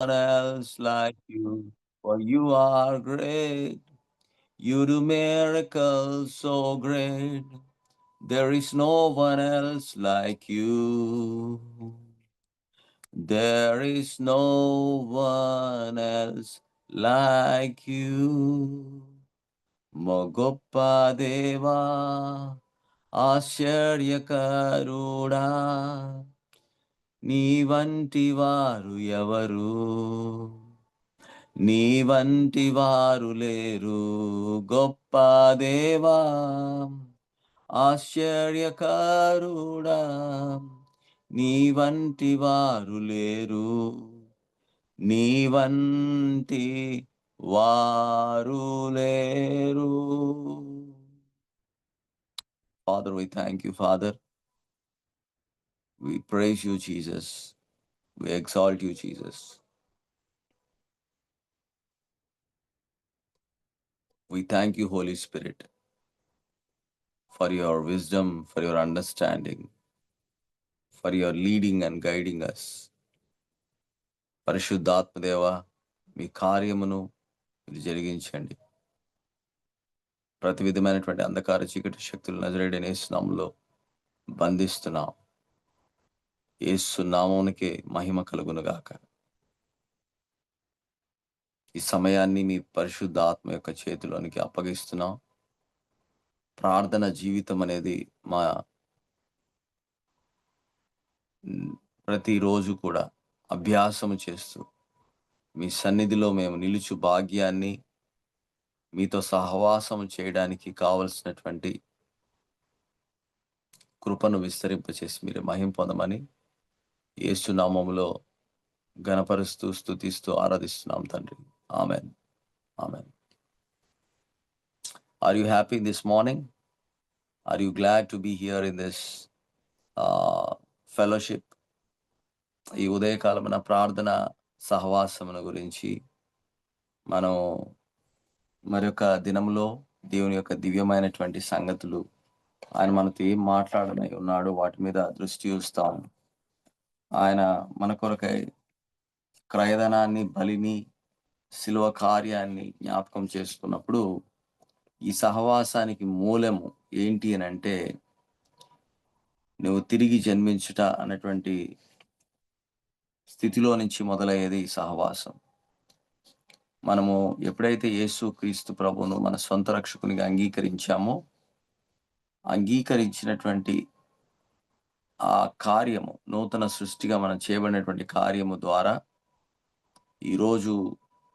else like you, for you are great. You do miracles so great. There is no one else like you. There is no one else like you. మొగొప్ప దేవా ఆశ్చర్యకరుడా నీ వంటి వారు ఎవరు నీ వంటి వారు లేరు గొప్ప దేవా ఆశ్చర్యకరుడా నీ వంటి వారు లేరు నీ వంటి వారు లేరు. Father, we thank you, Father. We praise you, Jesus. We exalt you, Jesus. We thank you, Holy Spirit, for your wisdom, for your understanding, for your leading and guiding us. పరిశుద్ధాత్మదేవ మీ కార్యమును ఇది జరిగించండి. ప్రతి విధమైనటువంటి అంధకార చీకటి శక్తులు నజరేయుడైన యేసు నామములో బంధిస్తున్నాం. యేసు నామమునకే మహిమ కలుగునుగాక. ఈ సమయాన్ని మీ పరిశుద్ధ ఆత్మ యొక్క చేతిలోనికి అప్పగిస్తున్నాం. ప్రార్థన జీవితం అనేది మా ప్రతిరోజు కూడా అభ్యాసము చేస్తూ మీ సన్నిధిలో మేము నిలుచు భాగ్యాన్ని మీతో సహవాసం చేయడానికి కావలసినటువంటి కృపను విస్తరింపచేసి మీరు మహిమ పొందమని యేసు నామములో ఘనపరుస్తూ స్తుతిస్తూ ఆరాధిస్తున్నాం తండ్రి. Amen. Amen. Are you happy this morning? Are you glad to be here in this fellowship? ఈ ఉదయకాలమున ప్రార్థన సహవాసమును గురించి మనం మరొక దినంలో దేవుని యొక్క దివ్యమైనటువంటి సంగతులు ఆయన మనతో ఏం మాట్లాడనై ఉన్నాడు వాటి మీద దృష్టి చూస్తాం. ఆయన మన కొరకై క్రయధనాన్ని, బలిని, శిలువ కార్యాన్ని జ్ఞాపకం చేసుకున్నప్పుడు ఈ సహవాసానికి మూలము ఏంటి అని అంటే నువ్వు తిరిగి జన్మించుట అన్నటువంటి స్థితిలో నుంచి మొదలయ్యేది ఈ సహవాసం. మనము ఎప్పుడైతే యేసు క్రీస్తు ప్రభువును మన సొంత రక్షకునిగా అంగీకరించామో, అంగీకరించినటువంటి ఆ కార్యము, నూతన సృష్టిగా మనం చేయబడినటువంటి కార్యము ద్వారా ఈరోజు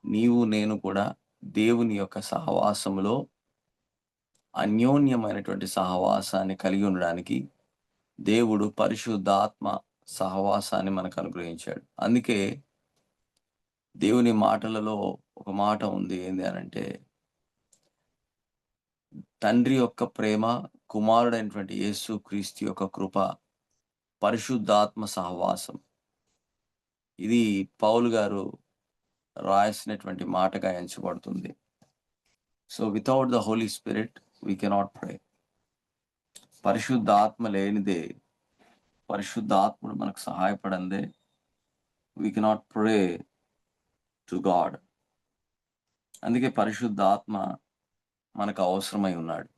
నీవు నేను కూడా దేవుని యొక్క సహవాసములో అన్యోన్యమైనటువంటి సహవాసాన్ని కలిగి ఉండడానికి దేవుడు పరిశుద్ధాత్మ సహవాసాన్ని మనకు అనుగ్రహించాడు. అందుకే దేవుని మాటలలో ఒక మాట ఉంది, ఏంది అనంటే తండ్రి యొక్క ప్రేమ, కుమారుడైనటువంటి యేసు క్రీస్తు యొక్క కృప, పరిశుద్ధాత్మ సహవాసం. ఇది పౌలు గారు రాసినటువంటి మాటగా ఎంచబడుతుంది. So without the Holy Spirit we cannot pray. పరిశుద్ధాత్మ లేనిదే, పరిశుద్ధాత్ముడు మనకు సహాయపడందే we cannot pray to God. అందుకే పరిశుద్ధాత్మ మనకు అవసరమై ఉన్నాడు.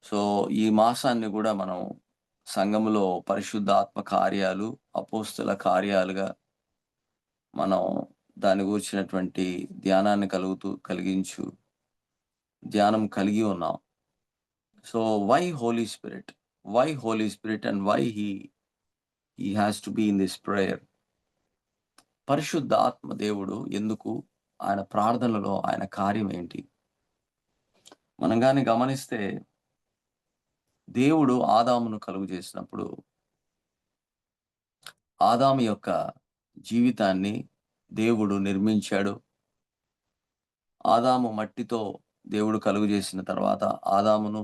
సో ఈ మాసాన్ని కూడా మనం సంఘములో పరిశుద్ధాత్మ కార్యాలు, అపోస్తల కార్యాలుగా మనం దాని గురించినటువంటి ధ్యానాన్ని కలిగించు ధ్యానం కలిగి ఉన్నాం. So why Holy Spirit? Why Holy Spirit and why he has to be in this prayer? పరిశుద్ధాత్మ దేవుడు ఎందుకు, ఆయన ప్రార్థనలో ఆయన కార్యం ఏంటి? మనం కానీ గమనిస్తే దేవుడు ఆదామును కలుగు చేసినప్పుడు ఆదాము యొక్క జీవితాన్ని దేవుడు నిర్మించాడు. ఆదాము మట్టితో దేవుడు కలుగు చేసిన తర్వాత ఆదామును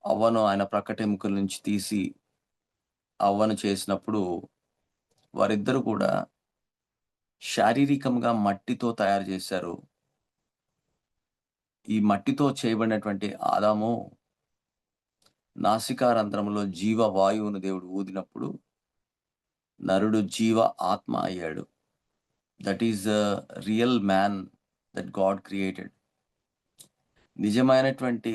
అవ్వను ఆయన ప్రక్కటెముకల నుంచి తీసి అవ్వను చేసినప్పుడు వారిద్దరు కూడా శారీరకంగా మట్టితో తయారు చేశారు. ఈ మట్టితో చేయబడినటువంటి ఆదాము నాసికారంధ్రంలో జీవ వాయువును దేవుడు ఊదినప్పుడు నరుడు జీవ ఆత్మ అయ్యాడు. That is the real man that God created. నిజమైనటువంటి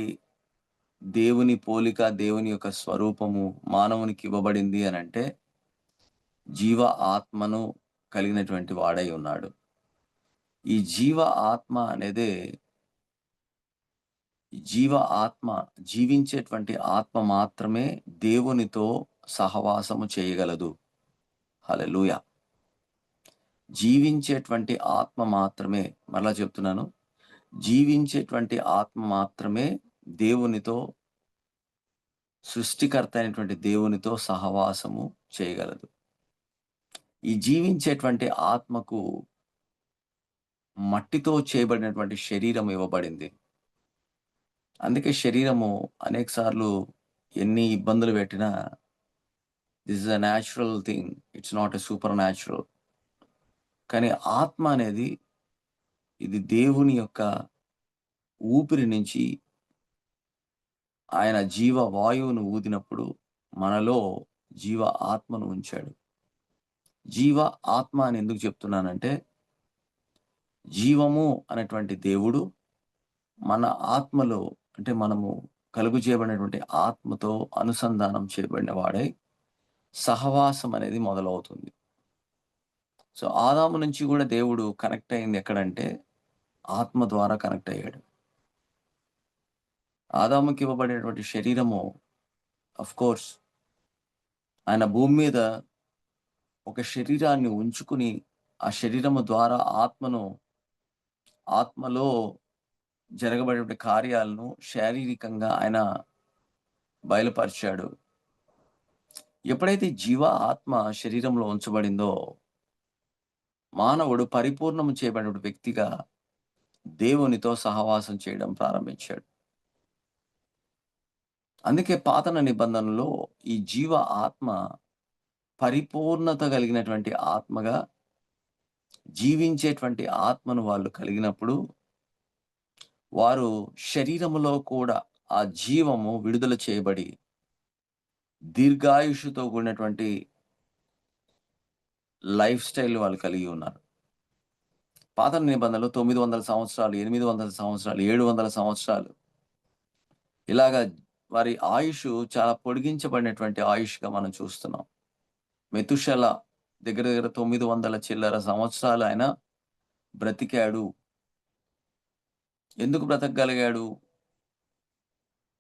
దేవుని పోలిక, దేవుని యొక్క స్వరూపము మానవునికి ఇవ్వబడింది అనంటే జీవ ఆత్మను కలిగినటువంటి వాడై ఉన్నాడు. ఈ జీవ ఆత్మ అనేదే జీవ ఆత్మ, జీవించేటువంటి ఆత్మ మాత్రమే దేవునితో సహవాసము చేయగలదు. హల్లెలూయా! జీవించేటువంటి ఆత్మ మాత్రమే, మరలా చెప్తున్నాను, జీవించేటువంటి ఆత్మ మాత్రమే దేవునితో, సృష్టికర్త అయినటువంటి దేవునితో సహవాసము చేయగలదు. ఈ జీవించేటువంటి ఆత్మకు మట్టితో చేయబడినటువంటి శరీరం ఇవ్వబడింది. అందుకే శరీరము అనేక సార్లు ఎన్ని ఇబ్బందులు పెట్టినా this is a natural thing. It's not a super natural. కానీ ఆత్మ అనేది ఇది దేవుని యొక్క ఊపిరి నుంచి ఆయన జీవ వాయువును ఊదినప్పుడు మనలో జీవ ఆత్మను ఉంచాడు. జీవ ఆత్మ అని ఎందుకు చెప్తున్నానంటే, జీవము అనేటువంటి దేవుడు మన ఆత్మలో, అంటే మనము కలుగు చేయబడినటువంటి ఆత్మతో అనుసంధానం చేయబడిన వాడై సహవాసం అనేది మొదలవుతుంది. సో ఆదాము నుంచి కూడా దేవుడు కనెక్ట్ అయింది ఎక్కడంటే ఆత్మ ద్వారా కనెక్ట్ అయ్యాడు. ఆదాముకి ఇవ్వబడినటువంటి శరీరము కోర్స్ ఆయన భూమి మీద ఒక శరీరాన్ని ఉంచుకుని ఆ శరీరము ద్వారా ఆత్మలో జరగబడే కార్యాలను శారీరకంగా ఆయన బయలుపరిచాడు. ఎప్పుడైతే జీవ ఆత్మ శరీరంలో ఉంచబడిందో మానవుడు పరిపూర్ణము చేయబడిన వ్యక్తిగా దేవునితో సహవాసం చేయడం ప్రారంభించాడు. అందుకే పాత నిబంధనలో ఈ జీవ ఆత్మ పరిపూర్ణత కలిగినటువంటి ఆత్మగా, జీవించేటువంటి ఆత్మను వాళ్ళు కలిగినప్పుడు వారు శరీరములో కూడా ఆ జీవము విడుదల చేయబడి దీర్ఘాయుషుతో కూడినటువంటి లైఫ్ స్టైల్ వాళ్ళు కలిగి ఉన్నారు. పాత నిబంధనలో 900 సంవత్సరాలు, 800 సంవత్సరాలు, 700 సంవత్సరాలు ఇలాగా వారి ఆయుష్ చాలా పొడిగించబడినటువంటి ఆయుష్‌గా మనం చూస్తున్నాం. మెతుషెల దగ్గర దగ్గర 900 చిల్లర సంవత్సరాలు ఆయన బ్రతికాడు. ఎందుకు బ్రతకగలిగాడు?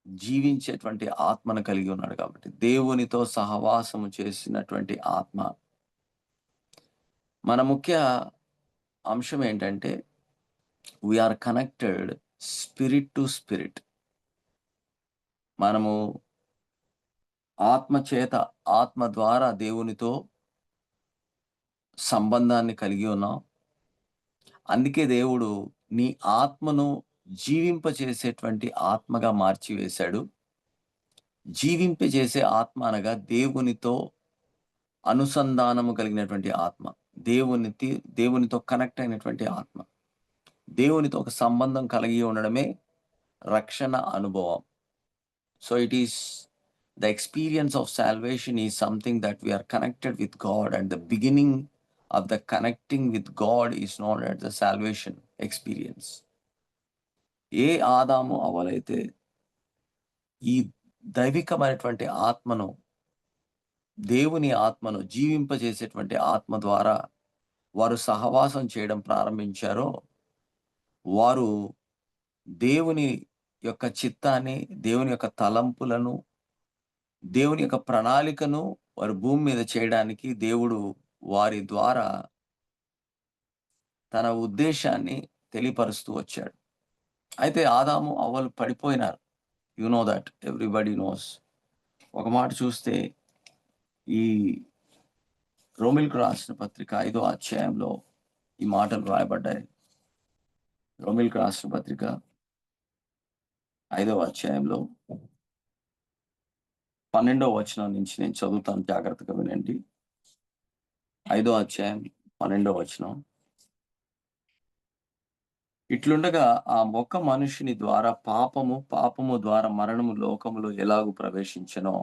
జీవించేటువంటి ఆత్మను కలిగి ఉన్నాడు కాబట్టి. దేవునితో సహవాసము చేసినటువంటి ఆత్మ. మన ముఖ్య అంశం ఏంటంటే we are connected spirit to spirit. మనము ఆత్మ ద్వారా దేవునితో సంబంధాన్ని కలిగి ఉన్నాం. అందుకే దేవుడు నీ ఆత్మను జీవింపచేసేటువంటి ఆత్మగా మార్చివేశాడు. జీవింపజేసే ఆత్మ అనగా దేవునితో అనుసంధానము కలిగినటువంటి ఆత్మ. దేవునితో కనెక్ట్ అయినటువంటి ఆత్మ. దేవునితో ఒక సంబంధం కలిగి ఉండడమే రక్షణ అనుభవం. So it is the experience of salvation is something that we are connected with God, and the beginning of the connecting with God is known as the salvation experience. ఏ ఆదాము అవలైతే ఈ దైవికమైనటువంటి ఆత్మను, దేవుని ఆత్మను జీవింపజేసేటువంటి ఆత్మ ద్వారా వారు సహవాసం చేయడం ప్రారంభించారో, వారు దేవుని యొక్క చిత్తాన్ని, దేవుని యొక్క తలంపులను, దేవుని యొక్క ప్రణాళికను వారు భూమి మీద చేయడానికి దేవుడు వారి ద్వారా తన ఉద్దేశాన్ని తెలియపరుస్తూ వచ్చాడు. అయితే ఆదాము అవ్వలు పడిపోయినారు. You know that, everybody knows. ఒక మాట చూస్తే ఈ రోమిల్కు రాసిన పత్రిక 5వ అధ్యాయంలో ఈ మాటలు రాయబడ్డాయి. రోమిల్కు రాసిన పత్రిక 5వ అధ్యాయంలో 12వ వచనం నుంచి నేను చదువుతాను, జాగ్రత్తగా వినండి. 5వ అధ్యాయం 12వ వచనం. ఇట్లుండగా ఆ ఒక్క మనుషుని ద్వారా పాపము ద్వారా మరణము లోకములో ఎలాగు ప్రవేశించెనో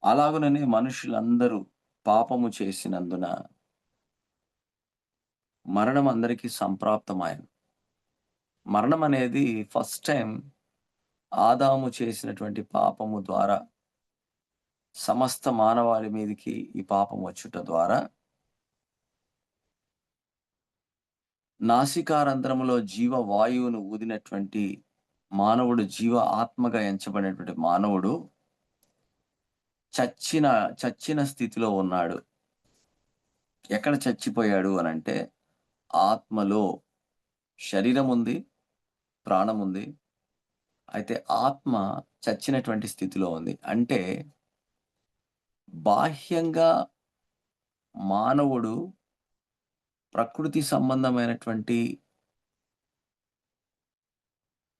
అలాగుననే మనుషులందరూ పాపము చేసినందున మరణం అందరికీ సంప్రాప్తమాయెను. మరణం అనేది ఫస్ట్ టైమ్ ఆదాము చేసినటువంటి పాపము ద్వారా సమస్త మానవాళి మీదికి ఈ పాపం వచ్చుట ద్వారా నాసికారంధ్రములో జీవ వాయువును ఊదినటువంటి మానవుడు, జీవ ఆత్మగా ఎంచబడినటువంటి మానవుడు చచ్చిన చచ్చిన స్థితిలో ఉన్నాడు. ఎక్కడ చచ్చిపోయాడు అనంటే ఆత్మలో. శరీరముంది, ప్రాణముంది. అయితే ఆత్మ చచ్చినటువంటి స్థితిలో ఉంది. అంటే బాహ్యంగా మానవుడు ప్రకృతి సంబంధమైనటువంటి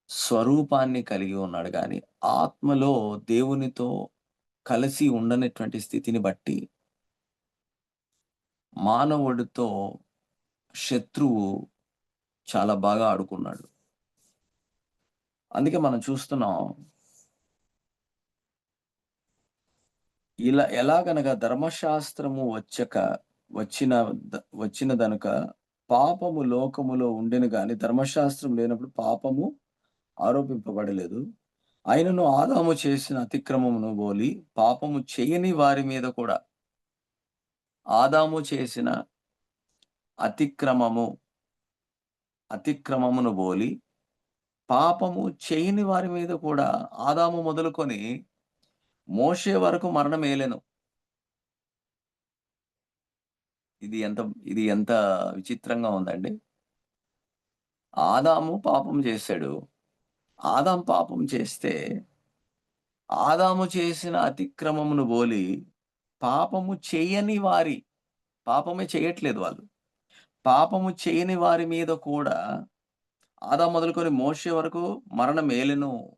స్వరూపాన్ని కలిగి ఉన్నాడు గానీ, ఆత్మలో దేవునితో కలిసి ఉండనటువంటి స్థితిని బట్టి మానవుడితో శత్రువు చాలా బాగా ఆడుకున్నాడు. అందుకే మనం చూస్తున్నాం. ఇలా ఎలాగనగా ధర్మశాస్త్రము వచ్చిన వచ్చినదనుక పాపము లోకములో ఉండెను గాని ధర్మశాస్త్రం లేనప్పుడు పాపము ఆరోపింపబడలేదు. అయినను ఆదాము చేసిన అతిక్రమమును బోలి పాపము చేయని వారి మీద కూడా ఆదాము చేసిన అతిక్రమము అతిక్రమమును బోలి పాపము చేయని వారి మీద కూడా ఆదాము మొదలుకొని మోషే వరకు మరణమేలెను. ఇది ఎంత ఇది ఎంత విచిత్రంగా ఉందండి. ఆదాము పాపం చేశాడు. ఆదాం పాపం చేస్తే, ఆదాము చేసిన అతిక్రమమును బోలి పాపము చేయని వారి పాపమే చేయట్లేదు వాళ్ళు. పాపము చేయని వారి మీద కూడా ఆదాం మొదలుకొని మోషే వరకు మరణమేలెను.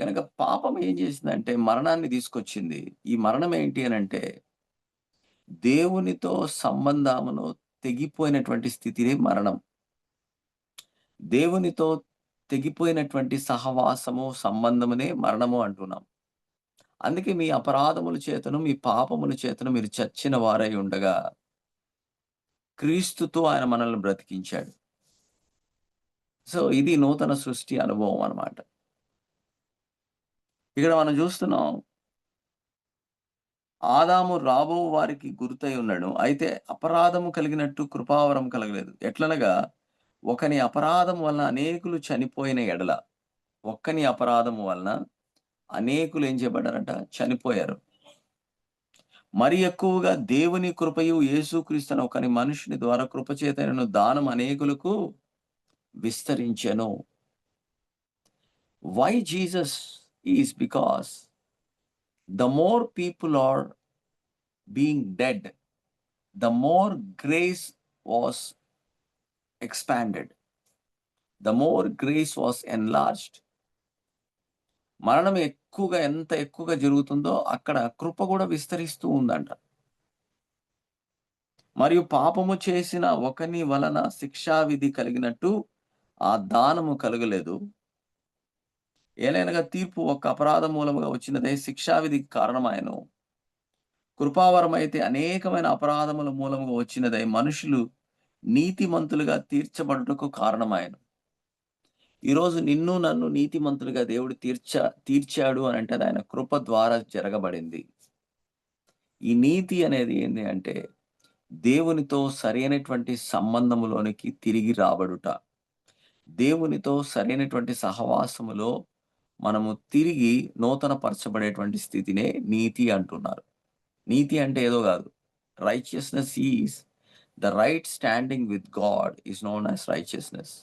గనక పాపం ఏం చేసిందంటే మరణాన్ని తీసుకొచ్చింది. ఈ మరణం ఏంటి అనంటే దేవునితో సంబంధమును తెగిపోయినటువంటి స్థితినే మరణం. దేవునితో తెగిపోయినటువంటి సహవాసము, సంబంధమునే మరణము అంటున్నాం. అందుకే మీ అపరాధముల చేతను, మీ పాపముల చేతను మీరు చచ్చిన వారై ఉండగా, క్రీస్తుతో ఆయన మనల్ని బ్రతికించాడు. సో, ఇది నూతన సృష్టి అనుభవం అన్నమాట. ఇక్కడ మనం చూస్తున్నాం. ఆదాము రాబో వారికి గుర్తై ఉన్నాడు. అయితే అపరాధము కలిగినట్టు కృపావరం కలగలేదు. ఎట్లనగా ఒకని అపరాధం వలన అనేకులు చనిపోయిన ఎడల, ఒక్కని అపరాధము వలన అనేకులు ఏం చేయబడ్డారంట? చనిపోయారు. మరి ఎక్కువగా దేవుని కృపయు యేసుక్రీస్తు ఒకని మనుషుని ద్వారా కృపచేతనైన దానం అనేకులకు విస్తరించెను. Why Jesus is because the more people are being dead, the more grace was expanded. The more grace was enlarged. మరణం ఎంత ఎక్కువగా జరుగుతుందో అక్కడ కృప కూడా విస్తరిస్తూ ఉందంట. మరియు పాపము చేసిన ఒకని వలన శిక్షావిధి కలిగినట్టు ఆ దానము కలుగలేదు. ఏలైనగా తీర్పు ఒక అపరాధం మూలముగా వచ్చినదై శిక్షావిధికి కారణమాయెను. కృపావరమైతే అనేకమైన అపరాధముల మూలముగా వచ్చినదై మనుషులు నీతిమంతులుగా తీర్చబడుటకు కారణమాయెను. ఈరోజు నిన్ను నన్ను నీతిమంతులుగా దేవుడు తీర్చాడు అనంటే అది ఆయన కృప ద్వారా జరగబడింది. ఈ నీతి అనేది ఏంది అంటే దేవునితో సరైనటువంటి సంబంధములోనికి తిరిగి రాబడుట. దేవునితో సరైనటువంటి సహవాసములో మనము తిరిగి నూతన పరచబడేటువంటి స్థితినే నీతి అంటున్నారు. నీతి అంటే ఏదో గాదు. Righteousness is the right standing with God is known as righteousness.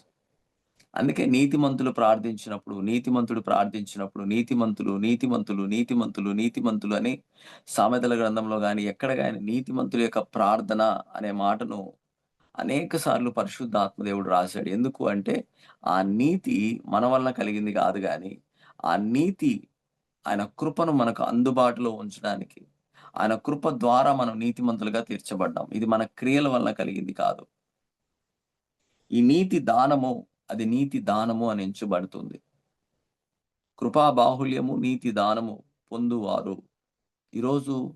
అందుకే నీతిమంతుడు ప్రార్థించినప్పుడు నీతిమంతులు, నీతిమంతులు, నీతిమంతులు, నీతిమంతులు అని సామెతల గ్రంథంలో గాని, ఎక్కడ గాని నీతిమంతుల యొక్క ప్రార్థన అనే మాటను అనేక సార్లు పరిశుద్ధాత్మ దేవుడు రాశాడు. ఎందుకు అంటే, ఆ నీతి మన వలన కలిగింది కాదు గానీ, ఆ నీతి ఆయన కృపను మనకు అందుబాటులో ఉంచడానికి, ఆయన కృప ద్వారా మనం నీతిమంతులుగా తీర్చబడ్డాం. ఇది మన క్రియల వలన కలిగింది కాదు. ఈ నీతి దానము, అది నీతి దానము అని ఎంచబడుతుంది. కృపా బాహుళ్యము, నీతి దానము పొందువారు. ఈరోజు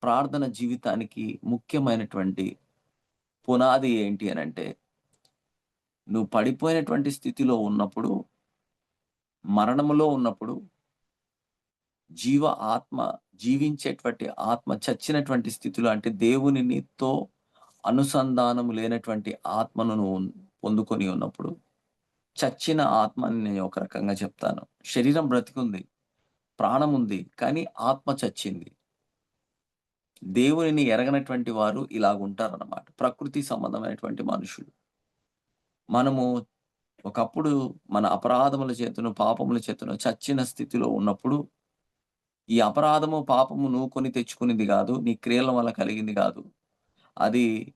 ప్రార్థన జీవితానికి ముఖ్యమైనటువంటి పునాది ఏంటి అనంటే, నువ్వు పడిపోయినటువంటి స్థితిలో ఉన్నప్పుడు, మరణములో ఉన్నప్పుడు, జీవ ఆత్మ జీవించేటువంటి ఆత్మ చచ్చినటువంటి స్థితిలో అంటే దేవునితో అనుసంధానము లేనటువంటి ఆత్మను నువ్వు పొందుకొని ఉన్నప్పుడు, చచ్చిన ఆత్మ అని నేను ఒక రకంగా చెప్తాను. శరీరం బ్రతికుంది, ప్రాణం ఉంది, కానీ ఆత్మ చచ్చింది. దేవునిని ఎరగనటువంటి వారు ఇలాగుంటారన్నమాట. ప్రకృతి సంబంధమైనటువంటి మనుషులు. మనము ఒకప్పుడు మన అపరాధముల చేతను, పాపముల చేతను చచ్చిన స్థితిలో ఉన్నప్పుడు, ఈ అపరాధము, పాపము నువ్వు కొని తెచ్చుకునింది గాదు. నీ క్రియల వల్ల కలిగింది గాదు. అది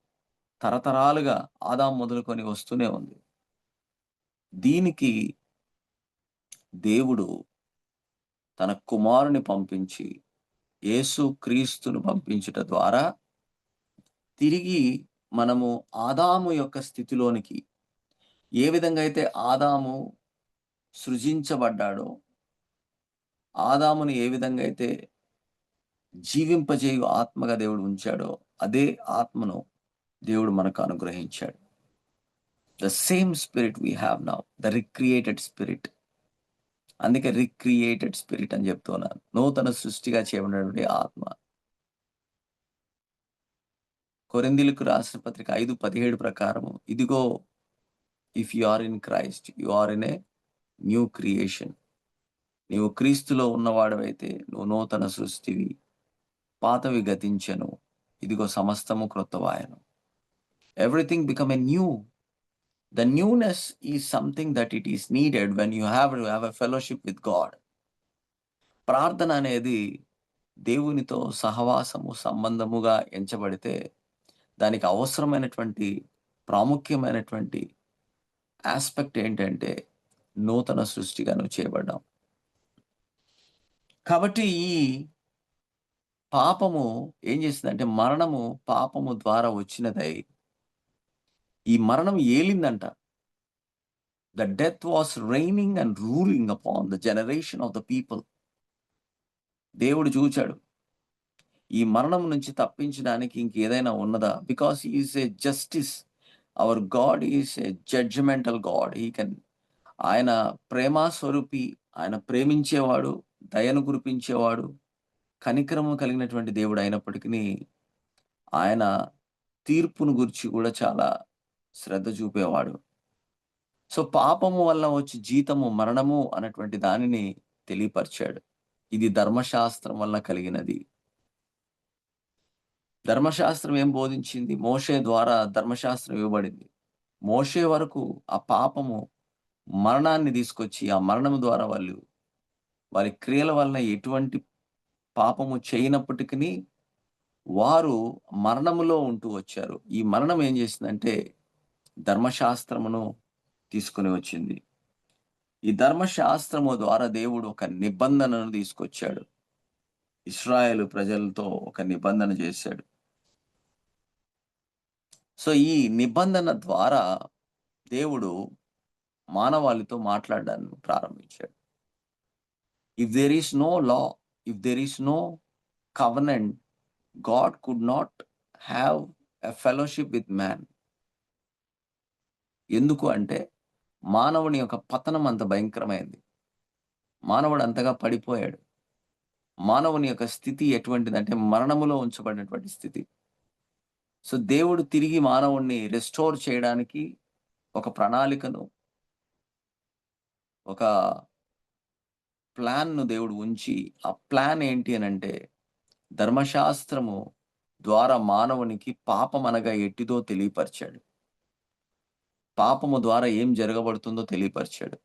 తరతరాలుగా ఆదాము మొదలుకొని వస్తూనే ఉంది. దీనికి దేవుడు తన కుమారుని పంపించి, యేసు క్రీస్తును పంపించుట ద్వారా తిరిగి మనము ఆదాము యొక్క స్థితిలోనికి ఏ విధంగా అయితే ఆదాము సృజించబడ్డాడో, ఆదాముని ఏ విధంగా అయితే జీవింపజేయు ఆత్మగా దేవుడు ఉంచాడో, అదే ఆత్మను దేవుడు మనకు అనుగ్రహించాడు. The same spirit we have now. The recreated spirit. అందుకే రిక్రియేటెడ్ స్పిరిట్ అని చెప్తున్నాను. నూతన సృష్టిగా చేయబడినటువంటి ఆత్మ. కొరింథీయులకు రాసిన పత్రిక 5:17 ప్రకారము, ఇదిగో if you are in Christ, you are in a new creation. నీవు క్రీస్తులో ఉన్నవాడవైతే నువ్వు నూతన సృష్టివి. పాతవి గతించెను, ఇదిగో సమస్తము క్రొత్తవాయెను. Everything become a new. The newness is something that it is needed when you have to have a fellowship with God. ప్రార్థన అనేది దేవునితో సహవాసము, సంబంధముగా ఎంచబడితే దానికి అవసరమైనటువంటి ప్రాముఖ్యమైనటువంటి యాస్పెక్ట్ ఏంటంటే నూతన సృష్టిగా నువ్వు చేయబడ్డావు. కాబట్టి ఈ పాపము ఏం చేసిందంటే మరణము పాపము ద్వారా వచ్చినదై ఈ మరణం ఏలిందంట. The death was reigning and ruling upon the generation of the people. దేవుడు చూచాడు. ఈ మరణం నుంచి తప్పించడానికి ఇంకేదైనా ఉన్నదా? Because he is a justice. Hour God is a judgemental God. ఆయన ప్రేమ స్వరూపి. ఆయన ప్రేమించేవాడు, దయను కురిపించేవాడు, కనికరము కలిగినటువంటి దేవుడు అయినప్పటికిని ఆయన తీర్పును గురించి కూడా చాలా శ్రద్ధ చూపేవాడు. సో, పాపము వల్ల వచ్చి జీతము మరణము అన్నటువంటి దానిని తెలియపరిచాడు. ఇది ధర్మశాస్త్రం వల్ల కలిగినది. ధర్మశాస్త్రం ఏం బోధించింది? మోషే ద్వారా ధర్మశాస్త్రం ఇవ్వబడింది. మోషే వరకు ఆ పాపము మరణాన్ని తీసుకొచ్చి, ఆ మరణము ద్వారా వారి క్రియల వలన ఎటువంటి పాపము చేయనప్పటికిని వారు మరణములో ఉంటూ వచ్చారు. ఈ మరణం ఏం చేసిందంటే ధర్మశాస్త్రమును తీసుకొని వచ్చింది. ఈ ధర్మశాస్త్రము ద్వారా దేవుడు ఒక నిబంధనను తీసుకొచ్చాడు. ఇశ్రాయేలు ప్రజలతో ఒక నిబంధన చేశాడు. సో, ఈ నిబంధన ద్వారా దేవుడు మానవాళితో మాట్లాడడాన్ని ప్రారంభించాడు. If there is no law, if there is no covenant, God could not have a fellowship with man. ఎందుకు అంటే మానవుని యొక్క పతనం అంత భయంకరమైంది. మానవుడు అంతగా పడిపోయాడు. మానవుని యొక్క స్థితి ఎటువంటిదంటే మరణములో ఉంచబడినటువంటి స్థితి. సో, దేవుడు తిరిగి మానవుణ్ణి రెస్టోర్ చేయడానికి ఒక ప్రణాళికను, ఒక ప్లాన్‌ను దేవుడు ఉంచి, ఆ ప్లాన్ ఏంటి అనంటే ధర్మశాస్త్రము ద్వారా మానవునికి పాపం అనగా ఎట్టిదో తెలియపరిచాడు. పాపము ద్వారా ఏం జరగబడుతుందో తెలియపరిచాడు.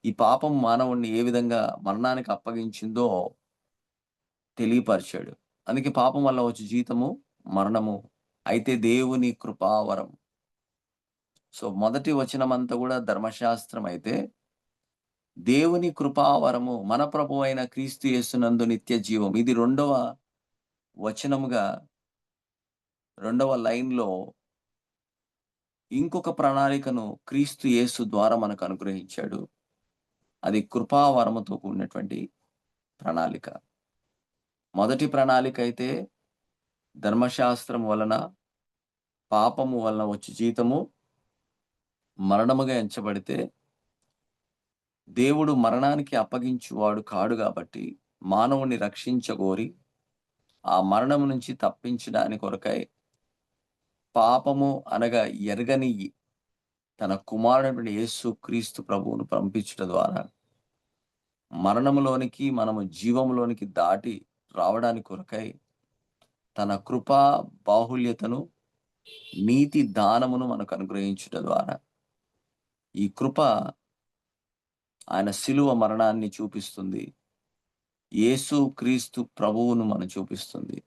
ఈ పాపం మానవుణ్ణి ఏ విధంగా మరణానికి అప్పగించిందో తెలియపరిచాడు. అందుకే పాపం వల్ల వచ్చే జీతము మరణము. అయితే దేవుని కృపావరం. సో, మొదటి వచనమంతా కూడా ధర్మశాస్త్రం అయితే, దేవుని కృపావరము మన ప్రభువైన క్రీస్తు యేసునందు నిత్య జీవం. ఇది రెండవ వచనముగా, రెండవ లైన్‌లో ఇంకొక ప్రణాళికను క్రీస్తు యేసు ద్వారా మనకు అనుగ్రహించాడు. అది కృపావరముతో కూడినటువంటి ప్రణాళిక. మొదటి ప్రణాళిక అయితే ధర్మశాస్త్రం వలన, పాపము వలన వచ్చు జీతము మరణముగా ఎంచబడితే, దేవుడు మరణానికి అప్పగించువాడు కాడు గాబట్టి, మానవుని రక్షించగోరి, ఆ మరణము నుంచి తప్పించడాని కొరకై, పాపము అనగా ఎరగని తన కుమారుడైన యేసు క్రీస్తు ప్రభువును పంపించుట ద్వారా, మరణములోనికి మనము జీవములోనికి దాటి రావడానికి కొరకై, తన కృపా బాహుల్యతను, నీతి దానమును మనకు అనుగ్రహించుట ద్వారా, ఈ కృప ఆయన శిలువ మరణాన్ని చూపిస్తుంది. యేసు క్రీస్తు ప్రభువును మనం చూపిస్తుంది.